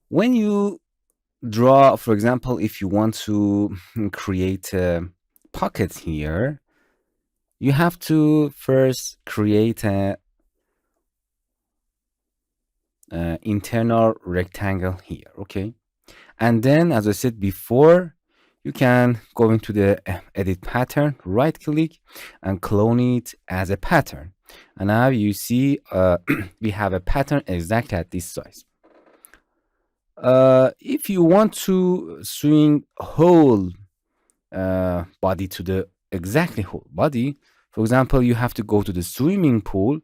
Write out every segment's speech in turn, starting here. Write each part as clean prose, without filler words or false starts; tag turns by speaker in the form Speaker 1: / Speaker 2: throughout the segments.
Speaker 1: When you draw, for example, if you want to create a pocket here, you have to first create a internal rectangle here, okay? And then, as I said before, you can go into the edit pattern, right click, and clone it as a pattern. And now you see we have a pattern exactly at this size. If you want to swing whole body to the exactly whole body, for example, you have to go to the swimming pool,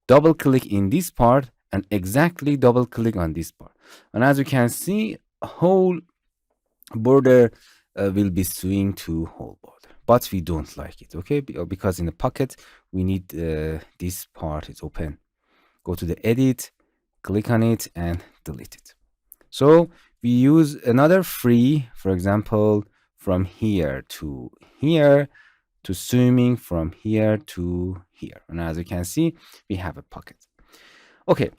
Speaker 1: double click in this part, and exactly double click on this part. And as you can see, whole border will be swing to whole border, but we don't like it, okay? Because in the pocket we need this part is open. Go to the edit, click on it, and delete it. So we use another free, for example, from here to here, to swimming from here to here. And as you can see, we have a pocket. Okay,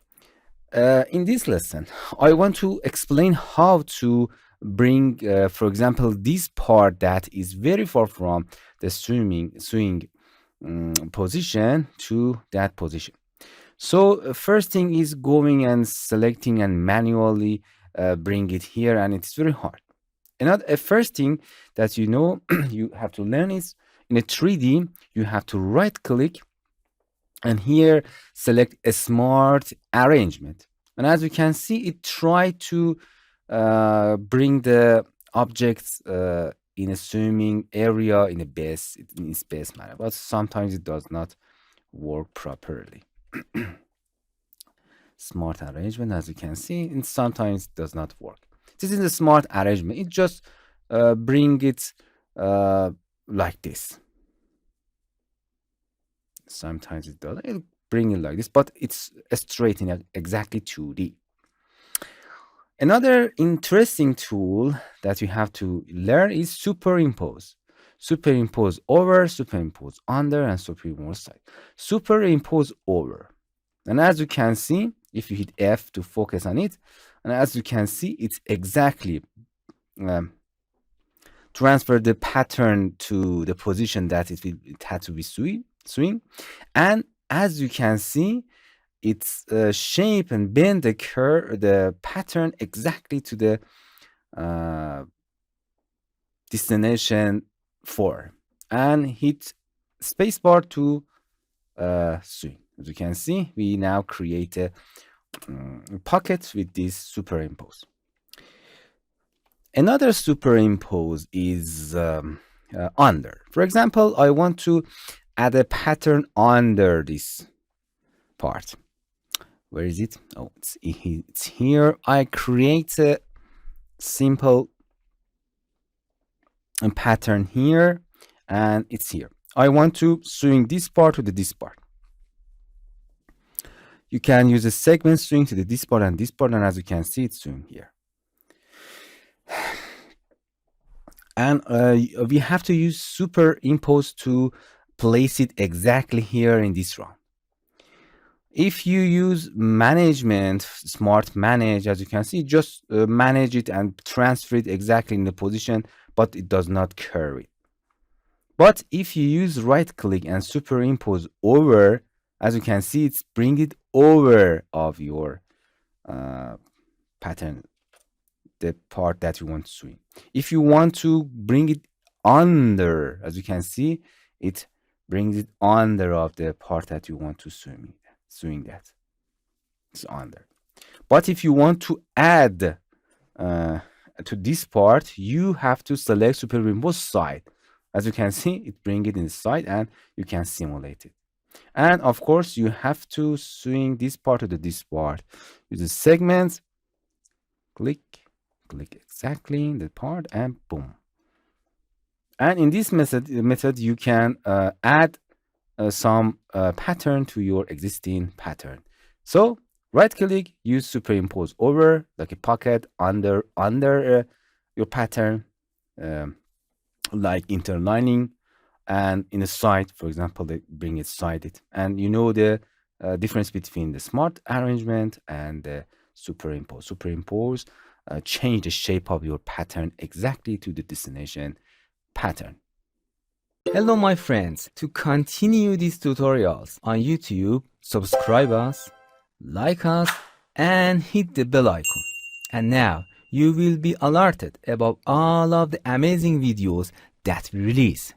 Speaker 1: in this lesson, I want to explain how to bring, for example, this part that is very far from the swing position to that position. So first thing is going and selecting and manually bring it here, and it's very hard. Another first thing that you have to learn is in a 3D you have to right click and here select a smart arrangement. And as you can see, it try to bring the objects in a swimming area in its best manner, but sometimes it does not work properly. Smart arrangement, as you can see, and sometimes it does not work. This is a smart arrangement. It just bring it like this. Sometimes it does. It'll bring it like this, but it's straight in exactly 2D. Another interesting tool that you have to learn is superimpose. Superimpose over, superimpose under, and superimpose side. Superimpose over. And as you can see, if you hit F to focus on it, and as you can see, it's exactly transfer the pattern to the position that it had to be swing. And as you can see, its shape and bend the pattern exactly to the destination 4, and hit spacebar to swing. As you can see, we now create a pocket with this superimpose. Another superimpose is under. For example, I want to add a pattern under this part. Where is it? Oh, it's here. I create a simple pattern here, and it's here. I want to swing this part to this part. You can use a segment swing to this part, and as you can see, it's swing here. And we have to use superimpose to place it exactly here in this round. If you use management, smart manage, as you can see, just manage it and transfer it exactly in the position, but it does not curve it. But if you use right click and superimpose over, as you can see, it's bring it over of your pattern, the part that you want to swing. If you want to bring it under, as you can see, it brings it under of the part that you want to swing that. It's under. But if you want to add to this part, you have to select superimpose side. As you can see, it brings it inside and you can simulate it. And of course, you have to swing this part to this part. Use the segments, click exactly in the part, and boom. And in this method you can add some pattern to your existing pattern. So right click, use superimpose over, like a pocket under your pattern, like interlining, and in the side, for example, they bring it sided. And you know the difference between the smart arrangement and the superimpose. Superimpose change the shape of your pattern exactly to the destination pattern. Hello my friends, to continue these tutorials on YouTube, subscribe us, like us, and hit the bell icon. And now you will be alerted about all of the amazing videos that we release.